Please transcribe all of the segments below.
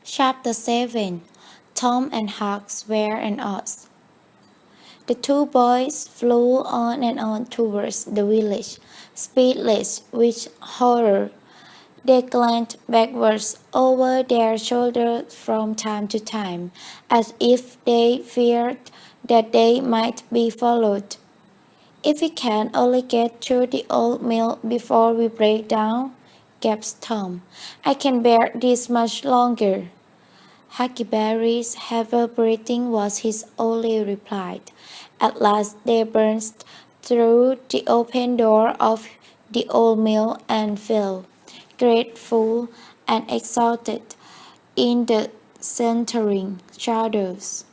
Chapter 7 Tom and Huck swear an oath. The two boys flew on and on towards the village, speedless with horror. They glanced backwards over their shoulders from time to time, as if they feared that they might be followed. "If we can only get through the old mill before we break down," gasped Tom, "I can bear this much longer." Huckleberry's heavy breathing was his only reply. At last they burst through the open door of the old mill and fell, grateful and exalted, in the centering shadows.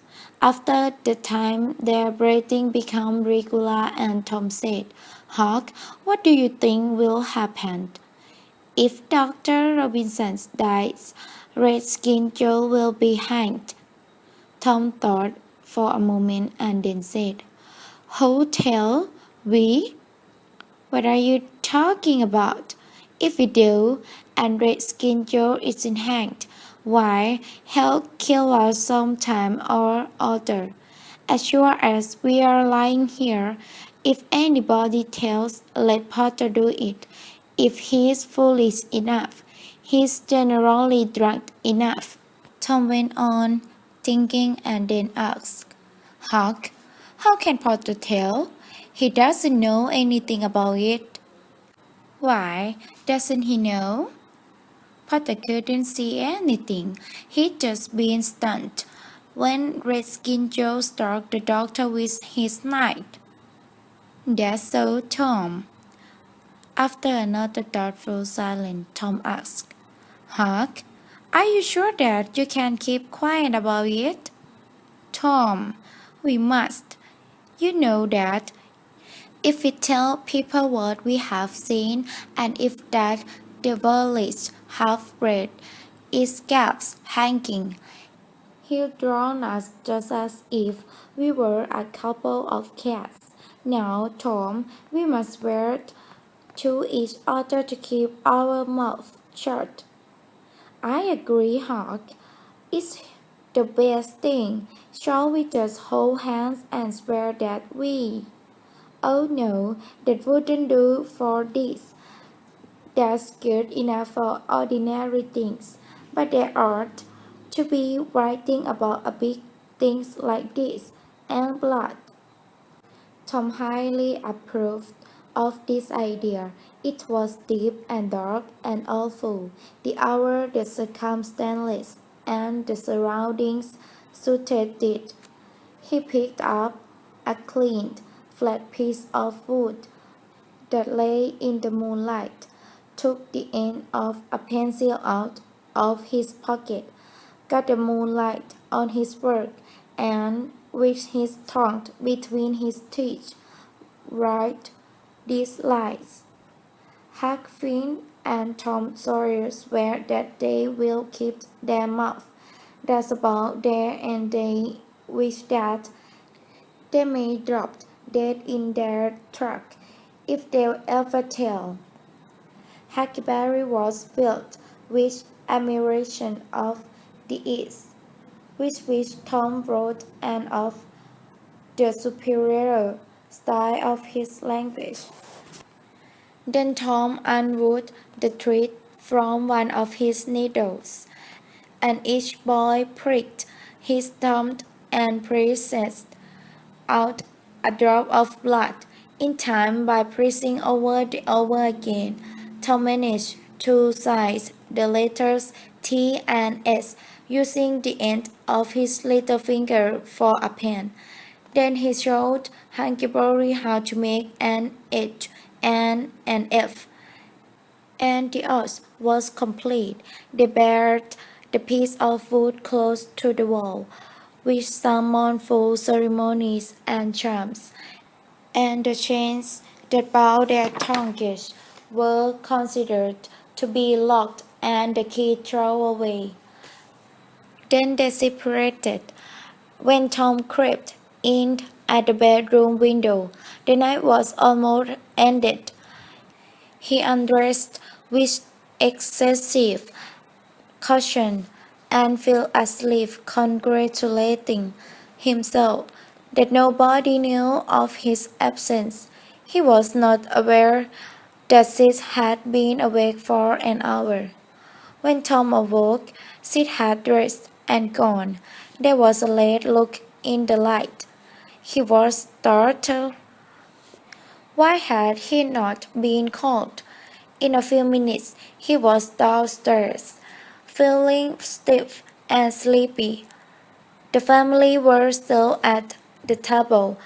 After the time their breathing became regular and Tom said, "Huck, what do you think will happen? If Dr. Robinson dies, Redskin Joe will be hanged." Tom thought for a moment and then said, "Who tell? We? What are you talking about? If we do, and Redskin Joe isn't hanged, why, he'll kill us some time or other. As sure as we are lying here, if anybody tells, let Potter do it. If he's foolish enough, he's generally drunk enough." Tom went on, thinking, and then asked, "Huck, how can Potter tell? He doesn't know anything about it." "Why, doesn't he know?" "Potter couldn't see anything. He'd just been stunned when Redskin Joe struck the doctor with his knife." "That's so, Tom." After another thoughtful silence, Tom asked, "Huck, are you sure that you can keep quiet about it?" "Tom, we must. You know that. If we tell people what we have seen, and if that devilish half-breed escapes hanging, he'll drown us just as if we were a couple of cats. Now, Tom, we must swear to each other to keep our mouths shut." "I agree, Huck. It's the best thing. Shall we just hold hands and swear that we—" "Oh no, that wouldn't do for this. That's good enough for ordinary things. But there ought to be writing about a big things like this, and blood." Tom highly approved of this idea. It was deep and dark and awful. The hour, the circumstances, and the surroundings suited it. He picked up a clean, flat piece of wood that lay in the moonlight, took the end of a pencil out of his pocket, got the moonlight on his work, and with his tongue between his teeth, write these lines: "Huck Finn and Tom Sawyer swear that they will keep their mouth. That's about there, and they wish that they may drop dead in their track if they ever tell." Huckleberry was filled with admiration of the ease with which Tom wrote and of the superior style of his language. Then Tom unwound the thread from one of his needles, and each boy pricked his thumb and pressed out a drop of blood. In time, by pressing over and over again, Tom managed to size the letters T and S using the end of his little finger for a pen. Then he showed Huckleberry how to make an H and an F, and the oath was complete. They buried the piece of wood close to the wall, with some mournful ceremonies and charms, and the chains that bound their tongues were considered to be locked and the key thrown away. Then they separated. When Tom crept in at the bedroom window, the night was almost ended. He undressed with excessive caution, and fell asleep congratulating himself that nobody knew of his absence. He was not aware that Sid had been awake for an hour. When Tom awoke, Sid had dressed and gone. There was a late look in the light. He was startled. Why had he not been called? In a few minutes he was downstairs, feeling stiff and sleepy. The family were still at the table,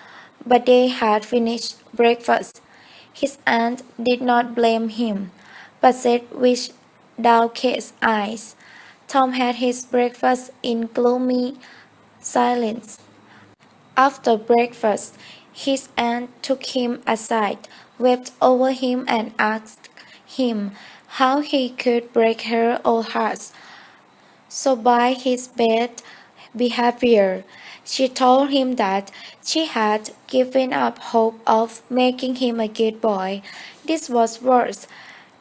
but they had finished breakfast. His aunt did not blame him, but said with downcast eyes. Tom had his breakfast in gloomy silence. After breakfast, his aunt took him aside, wept over him, and asked him how he could break her old heart. So by his bad behavior, she told him that she had given up hope of making him a good boy. This was worse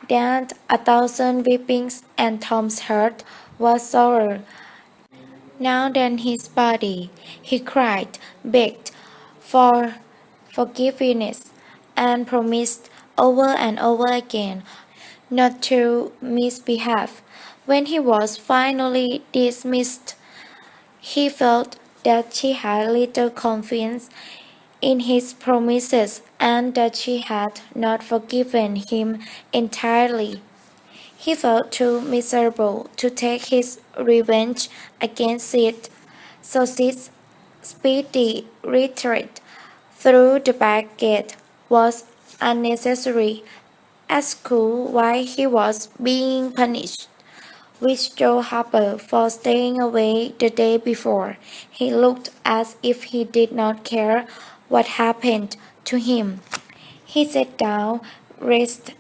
than 1,000 whippings, and Tom's heart was sorer now than his body. He cried, begged for forgiveness, and promised over and over again not to misbehave. When he was finally dismissed, he felt that she had little confidence in his promises and that she had not forgiven him entirely. He felt too miserable to take his revenge against Sid, so Sid's speedy retreat through the back gate was unnecessary. At school, while he was being punished with Joe Harper for staying away the day before, he looked as if he did not care what happened to him. He sat down, raised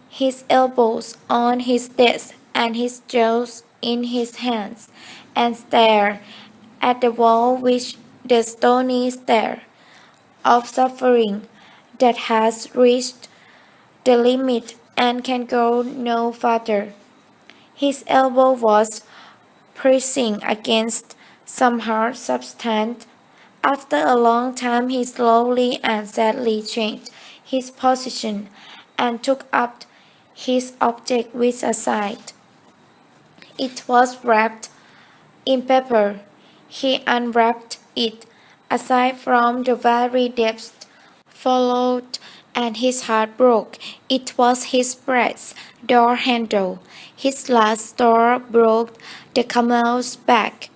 his elbows on his desk and his jaws in his hands, and stared at the wall with the stony stare of suffering that has reached the limit and can go no farther. His elbow was pressing against some hard substance. After a long time he slowly and sadly changed his position and took up his object with a sigh. It was wrapped in paper. He unwrapped it. Aside from the very depths followed and his heart broke. It was his press door handle. His last straw broke the camel's back.